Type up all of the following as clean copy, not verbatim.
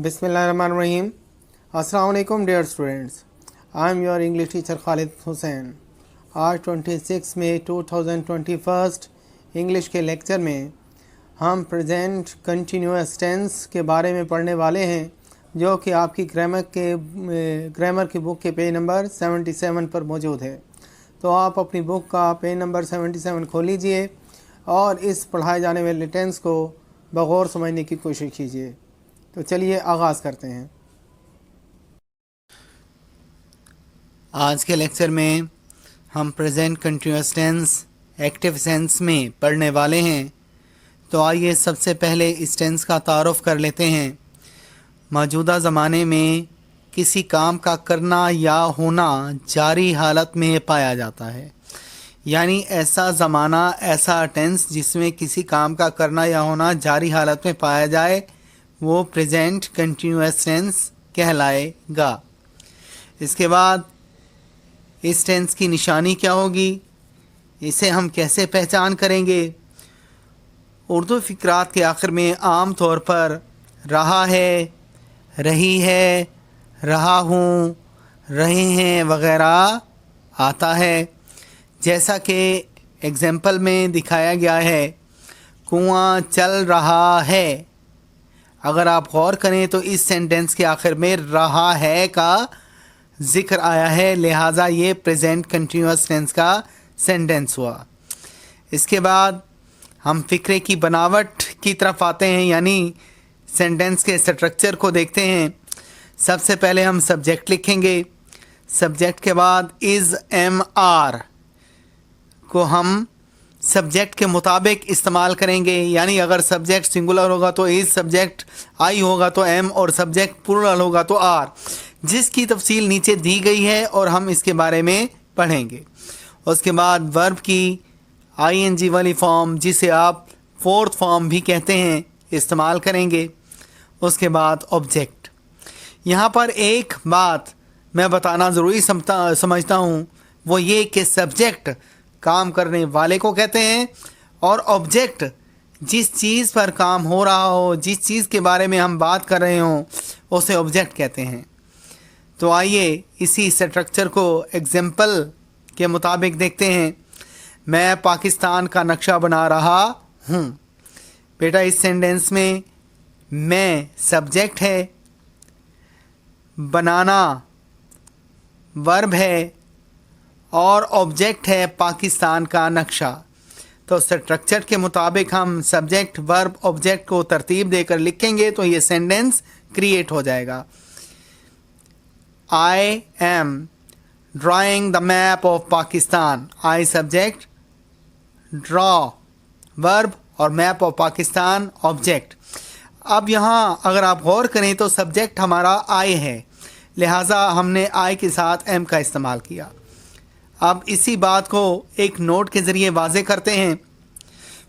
बिस्मिल्लाहिर्रहमानिर्रहीम। अस्सलाम वालेकुम dear students, I am your English teacher Khalid Hussain. आज 26 मई 2021 इंग्लिश के लेक्चर में हम प्रेजेंट कंटिन्यूअस टेंस के बारे में पढ़ने वाले हैं, जो कि आपकी ग्रामर की बुक के पेज नंबर 77 पर मौजूद है। तो आप अपनी बुक का पेज नंबर 77 खोल लीजिए और इस पढ़ाए जाने वाले टेंस को बगौर समझने की कोशिश कीजिए। तो चलिए आगाज़ करते हैं। आज के लेक्चर में हम present continuous tense active sense में पढ़ने वाले हैं। तो आइए सबसे पहले इस टेंस का तारुफ कर लेते हैं। मौजूदा ज़माने में किसी काम का करना या होना जारी हालत में पाया जाता है, यानी ऐसा ज़माना, ऐसा टेंस जिसमें किसी काम का करना या होना जारी हालत में पाया जाए, वो प्रेजेंट कंटिन्यूअस टेंस कहलाएगा। इसके बाद इस टेंस की निशानी क्या होगी, इसे हम कैसे पहचान करेंगे। उर्दू फ़िक्रात के आखिर में आम तौर पर रहा है, रही है, रहा हूँ, रहे हैं वगैरह आता है। जैसा कि एग्जाम्पल में दिखाया गया है, कुआं चल रहा है। अगर आप गौर करें तो इस सेंटेंस के आखिर में रहा है का ज़िक्र आया है, लिहाजा ये प्रेजेंट कंटिन्यूअस टेंस का सेंटेंस हुआ। इसके बाद हम फ़िक्रे की बनावट की तरफ आते हैं, यानी सेंटेंस के स्ट्रक्चर को देखते हैं। सबसे पहले हम सब्जेक्ट लिखेंगे। सब्जेक्ट के बाद इज़ एम आर को हम सब्जेक्ट के मुताबिक इस्तेमाल करेंगे, यानी अगर सब्जेक्ट सिंगुलर होगा तो इज़, सब्जेक्ट आई होगा तो एम और सब्जेक्ट प्लूरल होगा तो आर, जिसकी तफसील नीचे दी गई है और हम इसके बारे में पढ़ेंगे। उसके बाद वर्ब की आईएनजी वाली फॉर्म, जिसे आप फोर्थ फॉर्म भी कहते हैं, इस्तेमाल करेंगे। उसके बाद ऑब्जेक्ट। यहाँ पर एक बात मैं बताना ज़रूरी समझता हूँ, वो ये कि सब्जेक्ट काम करने वाले को कहते हैं और ऑब्जेक्ट जिस चीज़ पर काम हो रहा हो, जिस चीज़ के बारे में हम बात कर रहे हों, उसे ऑब्जेक्ट कहते हैं। तो आइए इसी स्ट्रक्चर को एग्जाम्पल के मुताबिक देखते हैं। मैं पाकिस्तान का नक्शा बना रहा हूँ। बेटा, इस सेंटेंस में मैं सब्जेक्ट है, बनाना वर्ब है और ऑब्जेक्ट है पाकिस्तान का नक्शा। तो स्ट्रक्चर के मुताबिक हम सब्जेक्ट, वर्ब, ऑब्जेक्ट को तरतीब देकर लिखेंगे तो ये सेंटेंस क्रिएट हो जाएगा। I am drawing the map of Pakistan. I subject, draw verb और मैप ऑफ पाकिस्तान ऑब्जेक्ट। अब यहाँ अगर आप गौर करें तो सब्जेक्ट हमारा आई है, लिहाजा हमने आई के साथ एम का इस्तेमाल किया। अब इसी बात को एक नोट के ज़रिए वाज़े करते हैं।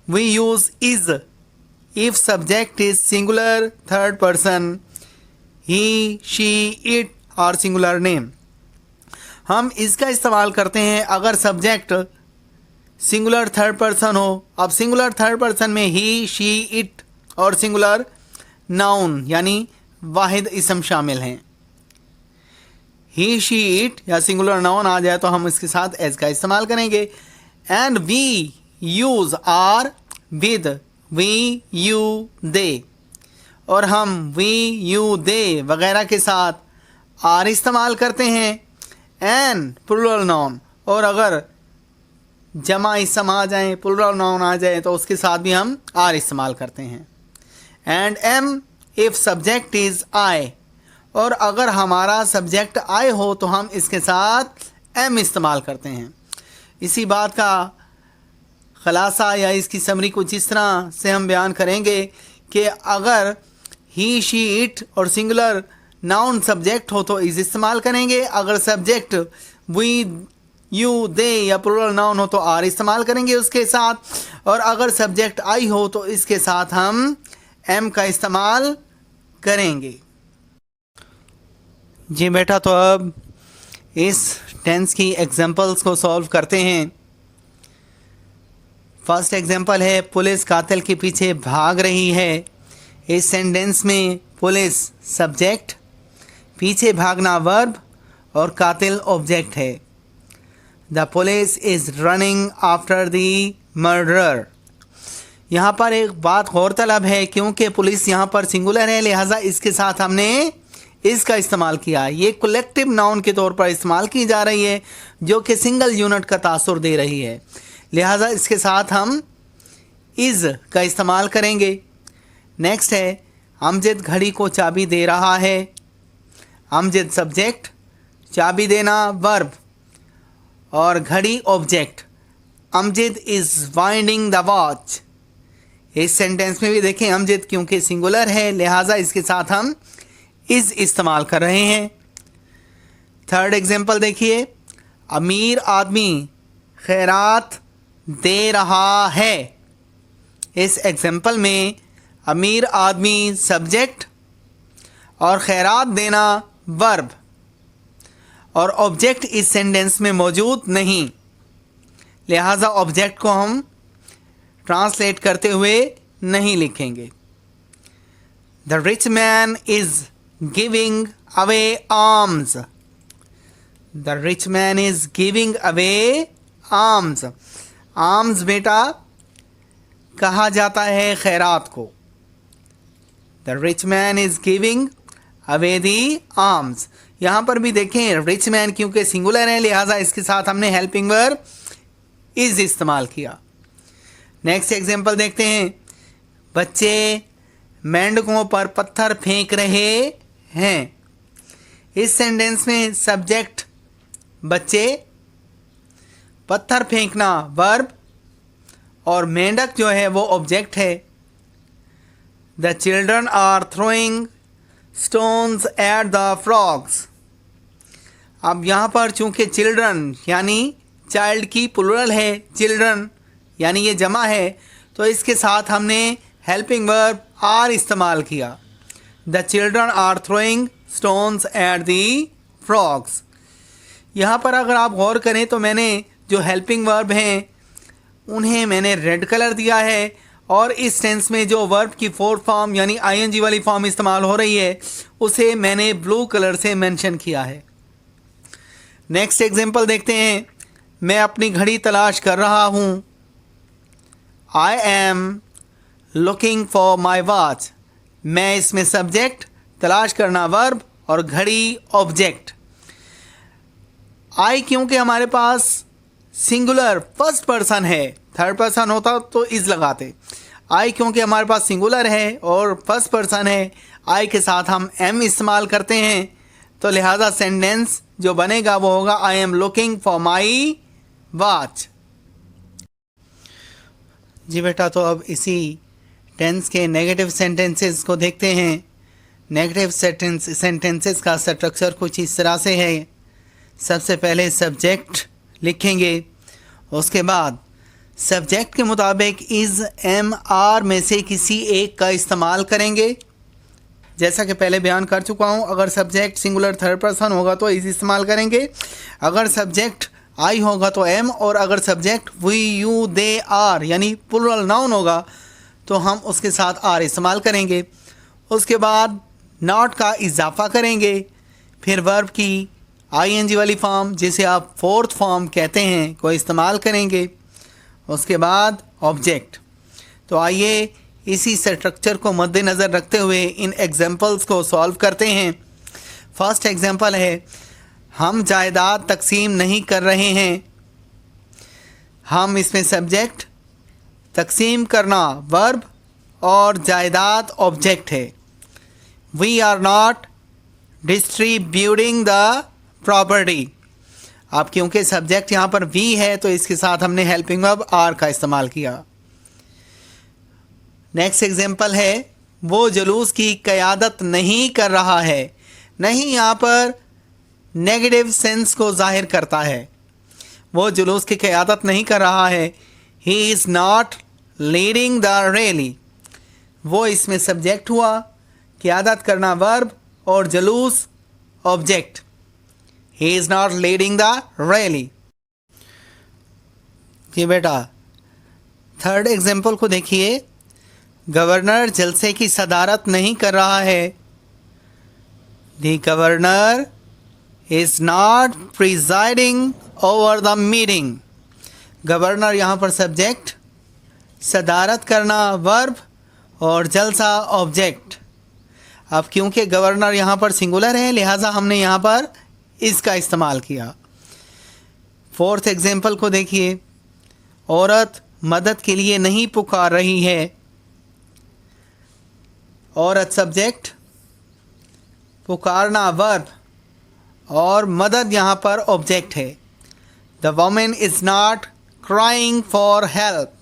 We use is if subject is singular third person, he, she, it और सिंगुलर नेम। हम इसका इस्तेमाल करते हैं अगर सब्जेक्ट सिंगुलर थर्ड पर्सन हो। अब सिंगुलर थर्ड पर्सन में ही, शी, इट और सिंगुलर नाउन यानी वाहिद इसम शामिल हैं। ही, शी, इट या सिंगुलर नाउन आ जाए तो हम इसके साथ एज का इस्तेमाल करेंगे। And we use are with we, you, they, और हम वी, यू, दे वगैरह के साथ आर इस्तेमाल करते हैं। एंड प्लूरल नाउन, और अगर जमा इसम आ जाए, प्लूरल नाउन आ जाए तो उसके साथ भी हम आर इस्तेमाल करते हैं। And am if subject is I, और अगर हमारा सब्जेक्ट आई हो तो हम इसके साथ एम इस्तेमाल करते हैं। इसी बात का ख़ुलासा या इसकी समरी कुछ इस तरह से हम बयान करेंगे कि अगर ही, शी, इट और सिंगुलर नाउन सब्जेक्ट हो तो इज़ इस्तेमाल करेंगे, अगर सब्जेक्ट वी, यू, दे या प्लूरल नाउन हो तो आर इस्तेमाल करेंगे उसके साथ, और अगर सब्जेक्ट आई हो तो इसके साथ हम एम का इस्तेमाल करेंगे। जी बेटा, तो अब इस टेंस की एग्जांपल्स को सॉल्व करते हैं। फर्स्ट एग्जांपल है, पुलिस कातिल के पीछे भाग रही है। इस सेंटेंस में पुलिस सब्जेक्ट, पीछे भागना वर्ब और कातिल ऑब्जेक्ट है। The police is running after the murderer. यहाँ पर एक बात गौरतलब है, क्योंकि पुलिस यहाँ पर सिंगुलर है, लिहाजा इसके साथ हमने इसका इस्तेमाल किया। ये कलेक्टिव नाउन के तौर पर इस्तेमाल की जा रही है, जो कि सिंगल यूनिट का तासुर दे रही है, लिहाजा इसके साथ हम इज़ का इस्तेमाल करेंगे। नेक्स्ट है, अमजद घड़ी को चाबी दे रहा है। अमजद सब्जेक्ट, चाबी देना वर्ब और घड़ी object. Amjad is winding the watch. इस सेंटेंस में भी देखें अमजद क्योंकि सिंगुलर है, लिहाजा इसके साथ हम इज़ इस्तेमाल कर रहे हैं। थर्ड एग्जांपल देखिए, अमीर आदमी खैरात दे रहा है। इस एग्जांपल में अमीर आदमी सब्जेक्ट और खैरात देना वर्ब और ऑब्जेक्ट इस सेंटेंस में मौजूद नहीं, लिहाजा ऑब्जेक्ट को हम ट्रांसलेट करते हुए नहीं लिखेंगे। The rich man is giving away arms. The rich man is giving away arms. Arms बेटा कहा जाता है खैरात को। The rich man is giving away the arms. यहाँ पर भी देखें रिच मैन क्योंकि सिंगुलर है, लिहाजा इसके साथ हमने हेल्पिंग वर्ब इज इस्तेमाल किया। नेक्स्ट एग्जांपल देखते हैं, बच्चे मेंढकों पर पत्थर फेंक रहे हैं। इस सेंटेंस में सब्जेक्ट बच्चे, पत्थर फेंकना वर्ब और मेंढक जो है वो ऑब्जेक्ट है। The children are throwing stones at the frogs. अब यहाँ पर चूंकि चिल्ड्रन यानी चाइल्ड की प्लूरल है, चिल्ड्रन यानी ये जमा है, तो इसके साथ हमने हेल्पिंग वर्ब आर इस्तेमाल किया। The children are throwing stones at the frogs. यहाँ पर अगर आप गौर करें तो मैंने जो हेल्पिंग वर्ब हैं उन्हें मैंने रेड कलर दिया है और इस टेंस में जो वर्ब की फोर्थ फॉर्म यानी आईएनजी वाली फॉर्म इस्तेमाल हो रही है उसे मैंने ब्लू कलर से मेंशन किया है। नेक्स्ट एग्जांपल देखते हैं, मैं अपनी घड़ी तलाश कर रहा हूँ। आई am looking for my watch. मैं इसमें सब्जेक्ट, तलाश करना वर्ब और घड़ी ऑब्जेक्ट। आई क्योंकि हमारे पास सिंगुलर फर्स्ट पर्सन है, थर्ड पर्सन होता तो इज लगाते। आई क्योंकि हमारे पास सिंगुलर है और फर्स्ट पर्सन है, आई के साथ हम एम इस्तेमाल करते हैं, तो लिहाजा सेंटेंस जो बनेगा वो होगा I am looking for my watch. जी बेटा, तो अब इसी टेंस के नेगेटिव सेंटेंसेस को देखते हैं। नेगेटिव सेंटेंसेस का स्ट्रक्चर कुछ इस तरह से है। सबसे पहले सब्जेक्ट लिखेंगे, उसके बाद सब्जेक्ट के मुताबिक इज़ एम आर में से किसी एक का इस्तेमाल करेंगे। जैसा कि पहले बयान कर चुका हूँ, अगर सब्जेक्ट सिंगुलर थर्ड पर्सन होगा तो इज़ इस्तेमाल करेंगे, अगर सब्जेक्ट आई होगा तो एम, और अगर subject we you they are यानी प्लूरल नाउन होगा तो हम उसके साथ आर इस्तेमाल करेंगे। उसके बाद नॉट का इजाफा करेंगे, फिर वर्ब की आईएनजी वाली फॉर्म जिसे आप फोर्थ फॉर्म कहते हैं को इस्तेमाल करेंगे, उसके बाद ऑब्जेक्ट। तो आइए इसी स्ट्रक्चर को मद्देनज़र रखते हुए इन एग्जांपल्स को सॉल्व करते हैं। फर्स्ट एग्जांपल है, हम जायदाद तकसीम नहीं कर रहे हैं। हम इसमें सब्जेक्ट, तकसीम करना वर्ब और जायदाद ऑब्जेक्ट है। We are not distributing the property. अब क्योंकि सब्जेक्ट यहाँ पर वी है तो इसके साथ हमने हेल्पिंग वर्ब आर का इस्तेमाल किया। नेक्स्ट एग्जांपल है, वो जुलूस की क़यादत नहीं कर रहा है। नहीं यहाँ पर नेगेटिव सेंस को जाहिर करता है। वो जुलूस की क़यादत नहीं कर रहा है। He is not leading the rally. वो इसमें सब्जेक्ट हुआ, क़यादत करना वर्ब और जुलूस object. He is not leading the rally। जी बेटा, थर्ड एग्जाम्पल को देखिए, गवर्नर जलसे की सदारत नहीं कर रहा है। The governor is not presiding over the meeting. Governor यहाँ पर सब्जेक्ट, सदारत करना वर्ब और जलसा ऑब्जेक्ट। अब क्योंकि गवर्नर यहाँ पर सिंगुलर है लिहाजा हमने यहाँ पर इसका इस्तेमाल किया। फोर्थ एग्जाम्पल को देखिए, औरत मदद के लिए नहीं पुकार रही है। औरत सब्जेक्ट, पुकारना वर्ब और मदद यहाँ पर ऑब्जेक्ट है। The women is not crying for help.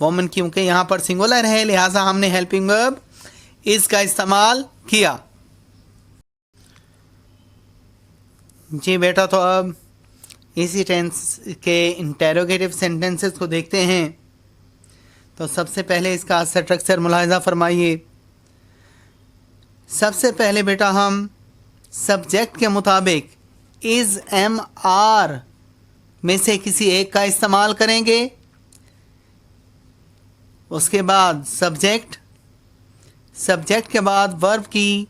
Women क्योंकि यहाँ पर सिंगुलर है लिहाजा हमने हेल्पिंग वर्ब इसका इस्तेमाल किया। जी बेटा, तो अब इसी टेंस के इंटेरोगेटिव सेंटेंसेस को देखते हैं। तो सबसे पहले इसका स्ट्रक्चर मुलाहिजा फरमाइए। सबसे पहले बेटा हम सब्जेक्ट के मुताबिक इज़ एम आर में से किसी एक का इस्तेमाल करेंगे। उसके बाद सब्जेक्ट के बाद वर्ब की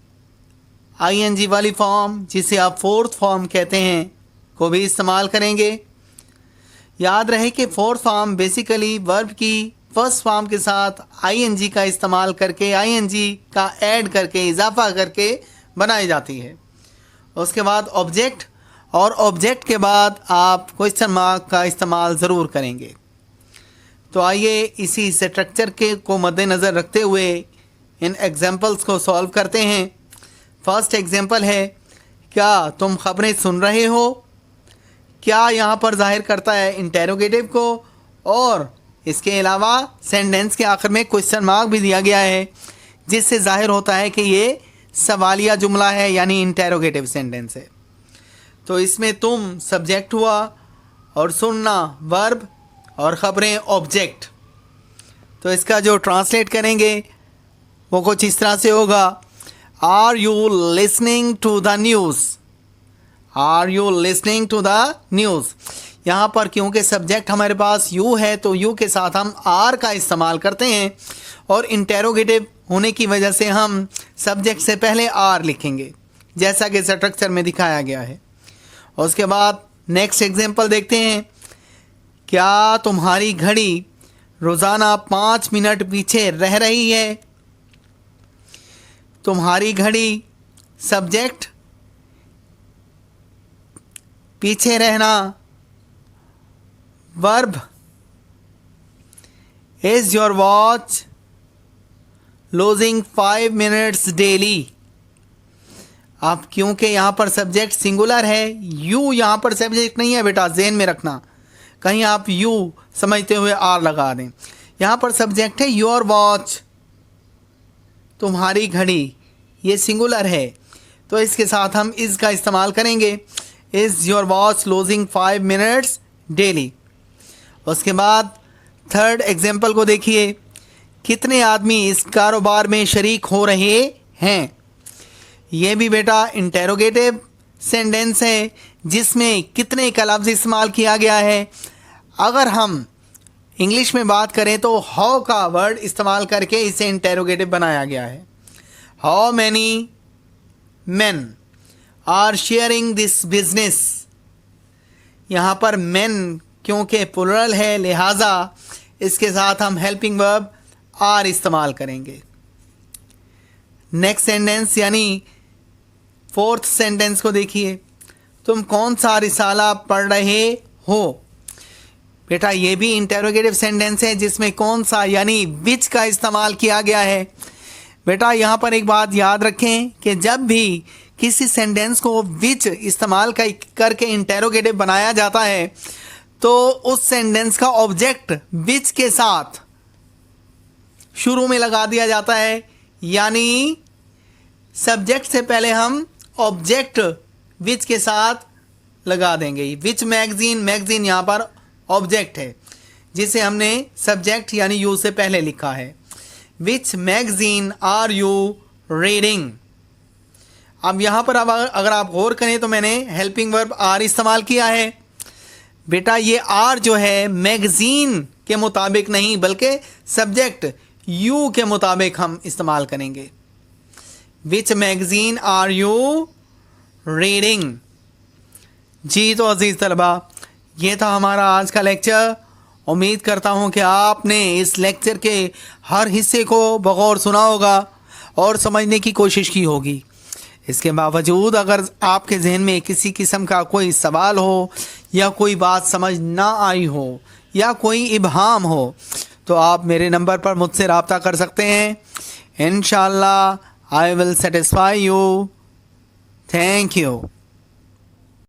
आईएनजी वाली फॉर्म, जिसे आप फोर्थ फॉर्म कहते हैं, को भी इस्तेमाल करेंगे। याद रहे कि फोर्थ फॉर्म बेसिकली वर्ब की फर्स्ट फॉर्म के साथ आईएनजी का इस्तेमाल करके, आईएनजी का ऐड करके, इजाफा करके बनाई जाती है। उसके बाद ऑब्जेक्ट, और ऑब्जेक्ट के बाद आप क्वेश्चन मार्क का इस्तेमाल ज़रूर करेंगे। तो आइए इसी स्ट्रक्चर के को मद्देनज़र रखते हुए इन एग्जाम्पल्स को सॉल्व करते हैं। फर्स्ट एग्जाम्पल है, क्या तुम खबरें सुन रहे हो। क्या यहाँ पर जाहिर करता है इंटेरोगेटिव को, और इसके अलावा सेंटेंस के आखिर में क्वेश्चन मार्क भी दिया गया है, जिससे जाहिर होता है कि ये सवालिया जुमला है, यानी इंटेरोगेटिव सेंटेंस है। तो इसमें तुम सब्जेक्ट हुआ और सुनना वर्ब और ख़बरें ऑब्जेक्ट। तो इसका जो ट्रांसलेट करेंगे वो कुछ इस तरह से होगा, are you listening to the news. Are you listening to the news. यहाँ पर क्योंकि सब्जेक्ट हमारे पास यू है तो यू के साथ हम आर का इस्तेमाल करते हैं, और इंटेरोगेटिव होने की वजह से हम सब्जेक्ट से पहले आर लिखेंगे, जैसा कि स्ट्रक्चर में दिखाया गया है। उसके बाद नेक्स्ट एग्जांपल देखते हैं, क्या तुम्हारी घड़ी रोज़ाना 5 मिनट पीछे रह रही है। तुम्हारी घड़ी सब्जेक्ट, पीछे रहना verb, is your watch losing 5 minutes daily. अब क्योंकि यहाँ पर सब्जेक्ट सिंगुलर है, यू यहाँ पर सब्जेक्ट नहीं है बेटा, ज़हन में रखना, कहीं आप यू समझते हुए आर लगा दें। यहाँ पर सब्जेक्ट है योर वॉच, तुम्हारी घड़ी, ये सिंगुलर है, तो इसके साथ हम इज़ का इस्तेमाल करेंगे, is your watch losing 5 minutes daily. उसके बाद थर्ड एग्जाम्पल को देखिए, कितने आदमी इस कारोबार में शरीक हो रहे हैं। ये भी बेटा इंटेरोगेटिव सेंटेंस है, जिसमें कितने का लफ्ज़ इस्तेमाल किया गया है। अगर हम इंग्लिश में बात करें तो हाउ का वर्ड इस्तेमाल करके इसे इंटेरोगेटिव बनाया गया है। How many men are sharing this business. यहाँ पर men क्योंकि प्लुरल है लिहाजा इसके साथ हम हेल्पिंग वर्ब आर इस्तेमाल करेंगे। नेक्स्ट सेंटेंस यानी फोर्थ सेंटेंस को देखिए, तुम कौन सा रिसाला पढ़ रहे हो। बेटा ये भी इंटेरोगेटिव सेंटेंस है, जिसमें कौन सा यानी विच का इस्तेमाल किया गया है। बेटा यहाँ पर एक बात याद रखें कि जब भी किसी सेंटेंस को विच इस्तेमाल करके इंटेरोगेटिव बनाया जाता है तो उस सेंटेंस का ऑब्जेक्ट विच के साथ शुरू में लगा दिया जाता है, यानी सब्जेक्ट से पहले हम ऑब्जेक्ट विच के साथ लगा देंगे। विच मैगजीन, मैगजीन यहाँ पर ऑब्जेक्ट है जिसे हमने सब्जेक्ट यानी यू से पहले लिखा है। Which magazine are you reading. अब यहाँ पर अगर आप गौर करें तो मैंने हेल्पिंग वर्ब आर इस्तेमाल किया है। बेटा ये आर जो है मैगजीन के मुताबिक नहीं बल्कि सब्जेक्ट यू के मुताबिक हम इस्तेमाल करेंगे। विच मैगज़ीन आर यू रीडिंग। जी तो अजीज़ तलबा, ये था हमारा आज का लेक्चर। उम्मीद करता हूँ कि आपने इस लेक्चर के हर हिस्से को बगौर सुना होगा और समझने की कोशिश की होगी। इसके बावजूद अगर आपके जहन में किसी किस्म का कोई सवाल हो या कोई बात समझ ना आई हो या कोई इबहाम हो तो आप मेरे नंबर पर मुझसे रब्ता कर सकते हैं। इंशाअल्लाह I will satisfy you. Thank you.